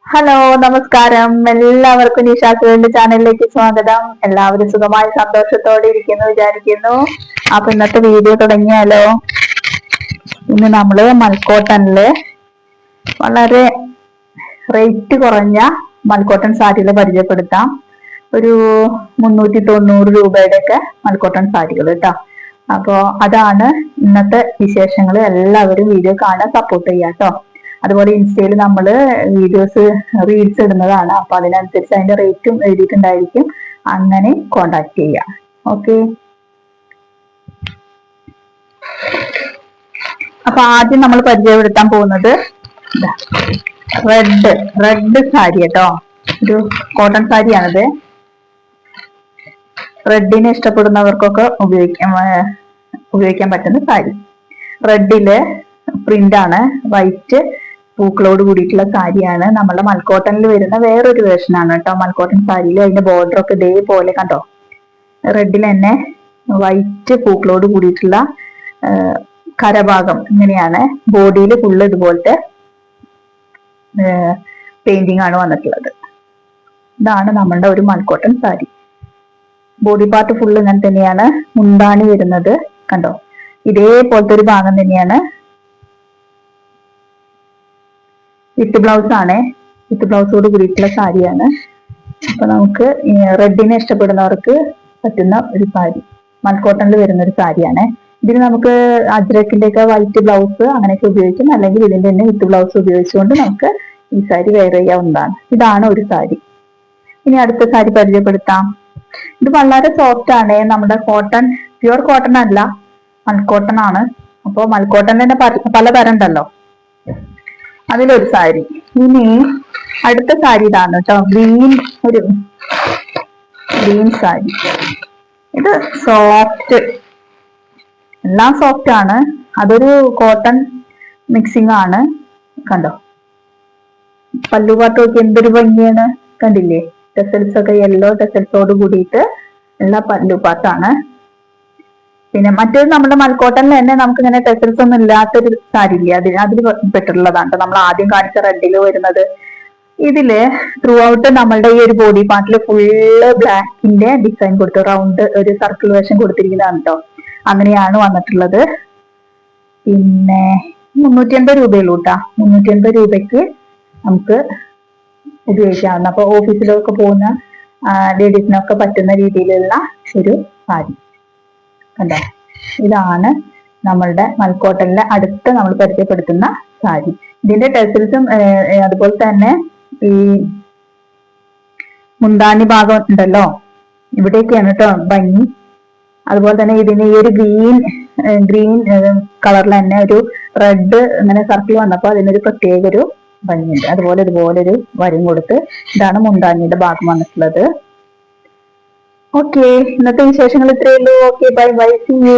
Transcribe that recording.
Hello, നമസ്കാരം. എല്ലാവർക്കും Nisha's world ചാനലിലേക്ക് സ്വാഗതം. എല്ലാവരും സുഖമായി സന്തോഷത്തോടെ ഇരിക്കുന്നു വിചാരിക്കുന്നു. അപ്പൊ ഇന്നത്തെ വീഡിയോ തുടങ്ങിയാലോ. ഇന്ന് നമ്മള് മൽക്കോട്ടനില് വളരെ റേറ്റ് കുറഞ്ഞ മൽക്കോട്ടൺ സാരികൾ പരിചയപ്പെടുത്താം. ഒരു 390 രൂപയുടെ ഒക്കെ മൽക്കോട്ടൺ സാരികൾ കേട്ടോ. അപ്പോ അതാണ് ഇന്നത്തെ വിശേഷങ്ങൾ. എല്ലാവരും വീഡിയോ കാണാൻ സപ്പോർട്ട് ചെയ്യാം കേട്ടോ. അതുപോലെ ഇൻസ്റ്റയിൽ നമ്മൾ വീഡിയോസ് റീൽസ് ഇടുന്നതാണ്. അപ്പൊ അതിനനുസരിച്ച് അതിന്റെ റേറ്റും എഴുതിയിട്ടുണ്ടായിരിക്കും. അങ്ങനെ കോണ്ടാക്ട് ചെയ്യാം. ഓക്കെ. അപ്പൊ ആദ്യം നമ്മൾ പരിചയപ്പെടുത്താൻ പോകുന്നത് റെഡ് സാരി കേട്ടോ. ഒരു കോട്ടൺ സാരിയാണിത്. റെഡിനെ ഇഷ്ടപ്പെടുന്നവർക്കൊക്കെ ഉപയോഗിക്കാൻ പറ്റുന്ന സാരി. റെഡില് പ്രിന്റ് ആണ്, വൈറ്റ് പൂക്കളോട് കൂടിയിട്ടുള്ള സാരിയാണ്. നമ്മളുടെ മൽക്കോട്ടനിൽ വരുന്ന വേറൊരു വേർഷൻ ആണ് കേട്ടോ. മൽക്കോട്ടൺ സാരിയിൽ അതിന്റെ ബോർഡർ ഒക്കെ ഇതേപോലെ കണ്ടോ. റെഡിൽ തന്നെ വൈറ്റ് പൂക്കളോട് കൂടിയിട്ടുള്ള കരഭാഗം ഇങ്ങനെയാണ്. ബോഡിയിൽ ഫുള്ള് ഇതുപോലത്തെ പെയിന്റിംഗ് ആണ് വന്നിട്ടുള്ളത്. ഇതാണ് നമ്മളുടെ ഒരു മൽക്കോട്ടൺ സാരി. ബോഡി പാർട്ട് ഫുള്ള് ഇങ്ങനെ തന്നെയാണ്. മുന്താണി വരുന്നത് കണ്ടോ. ഇതേപോലത്തെ ഒരു ഭാഗം തന്നെയാണ്. വിത്ത് ബ്ലൗസ് ആണ്. വിത്ത് ബ്ലൗസോട് കൂടിയിട്ടുള്ള സാരിയാണ്. അപ്പൊ നമുക്ക് റെഡിനെ ഇഷ്ടപ്പെടുന്നവർക്ക് പറ്റുന്ന ഒരു സാരി, മൽക്കോട്ടണിൽ വരുന്ന ഒരു സാരിയാണ്. ഇതിന് നമുക്ക് അജ്രക്കിന്റെ ഒക്കെ വൈറ്റ് ബ്ലൗസ് അങ്ങനെയൊക്കെ ഉപയോഗിക്കും. അല്ലെങ്കിൽ ഇതിന്റെ തന്നെ വിത്ത് ബ്ലൗസ് ഉപയോഗിച്ചുകൊണ്ട് നമുക്ക് ഈ സാരി വെയർ ചെയ്യാവുന്നതാണ്. ഇതാണ് ഒരു സാരി. ഇനി അടുത്ത സാരി പരിചയപ്പെടുത്താം. ഇത് വളരെ സോഫ്റ്റ് ആണ്. നമ്മുടെ കോട്ടൺ, പ്യുവർ കോട്ടൺ അല്ല, മൽക്കോട്ടൺ ആണ്. അപ്പൊ മൽക്കോട്ടൺ തന്നെ പലതരം ഉണ്ടല്ലോ, അതിലൊരു സാരി. ഇനി അടുത്ത സാരി ഇതാണ് കേട്ടോ. ഒരു ഗ്രീൻ സാരി. ഇത് സോഫ്റ്റ്, എല്ലാം സോഫ്റ്റ് ആണ്. അതൊരു കോട്ടൺ മിക്സിംഗ് ആണ് കണ്ടോ. പല്ലുപാട്ടൊക്കെ എന്തൊരു ഭംഗിയാണ്, കണ്ടില്ലേ. ടെസൽസ് ഒക്കെ യെല്ലോ ടെസൽസോട് കൂടിയിട്ട് ഉള്ള പല്ലുപാട്ടാണ്. പിന്നെ മറ്റേത് നമ്മുടെ മൽക്കോട്ടനിൽ തന്നെ നമുക്ക് ഇങ്ങനെ ടെസൽസ് ഒന്നും ഇല്ലാത്തൊരു സാരി ഇല്ലേ, അതിൽ പെട്ടിട്ടുള്ളതാണ് നമ്മൾ ആദ്യം കാണിച്ച റെഡിൽ വരുന്നത്. ഇതില് ത്രൂ ഔട്ട് നമ്മളുടെ ഈ ഒരു ബോഡി പാർട്ടിൽ ഫുള്ള് ബ്ലാക്കിന്റെ ഡിസൈൻ കൊടുത്തു, റൗണ്ട് ഒരു സർക്കിൾ വേഷം കൊടുത്തിരിക്കുന്നതാണ് കേട്ടോ. അങ്ങനെയാണ് വന്നിട്ടുള്ളത്. പിന്നെ 380 രൂപയുള്ളൂ കേട്ടാ. 380 രൂപയ്ക്ക് നമുക്ക് ഉപയോഗിക്കാവുന്ന, അപ്പൊ ഓഫീസിലൊക്കെ പോകുന്ന ലേഡീസിനൊക്കെ പറ്റുന്ന രീതിയിലുള്ള ഒരു സാരി കണ്ടോ. ഇതാണ് നമ്മളുടെ മൽക്കോട്ടനിലെ അടുത്ത നമ്മൾ പരിചയപ്പെടുത്തുന്ന സാരി. ഇതിന്റെ ടെസൽസും അതുപോലെ തന്നെ ഈ മുന്താണി ഭാഗം ഉണ്ടല്ലോ, ഇവിടെയൊക്കെയാണ് കേട്ടോ ഭംഗി. അതുപോലെ തന്നെ ഇതിന് ഈ ഒരു ഗ്രീൻ കളറിൽ തന്നെ ഒരു റെഡ് ഇങ്ങനെ സർക്കിൾ വന്നപ്പോൾ അതിനൊരു പ്രത്യേക ഒരു ഭംഗിയുണ്ട്. അതുപോലെ ഇതുപോലൊരു വരും കൊടുത്ത് ഇതാണ് മുന്താണിയുടെ ഭാഗം വന്നിട്ടുള്ളത്. ഓക്കെ, ഇന്നത്തെ വിശേഷങ്ങൾ ഇത്രയേ ഉള്ളൂ. Okay, bye bye, see U.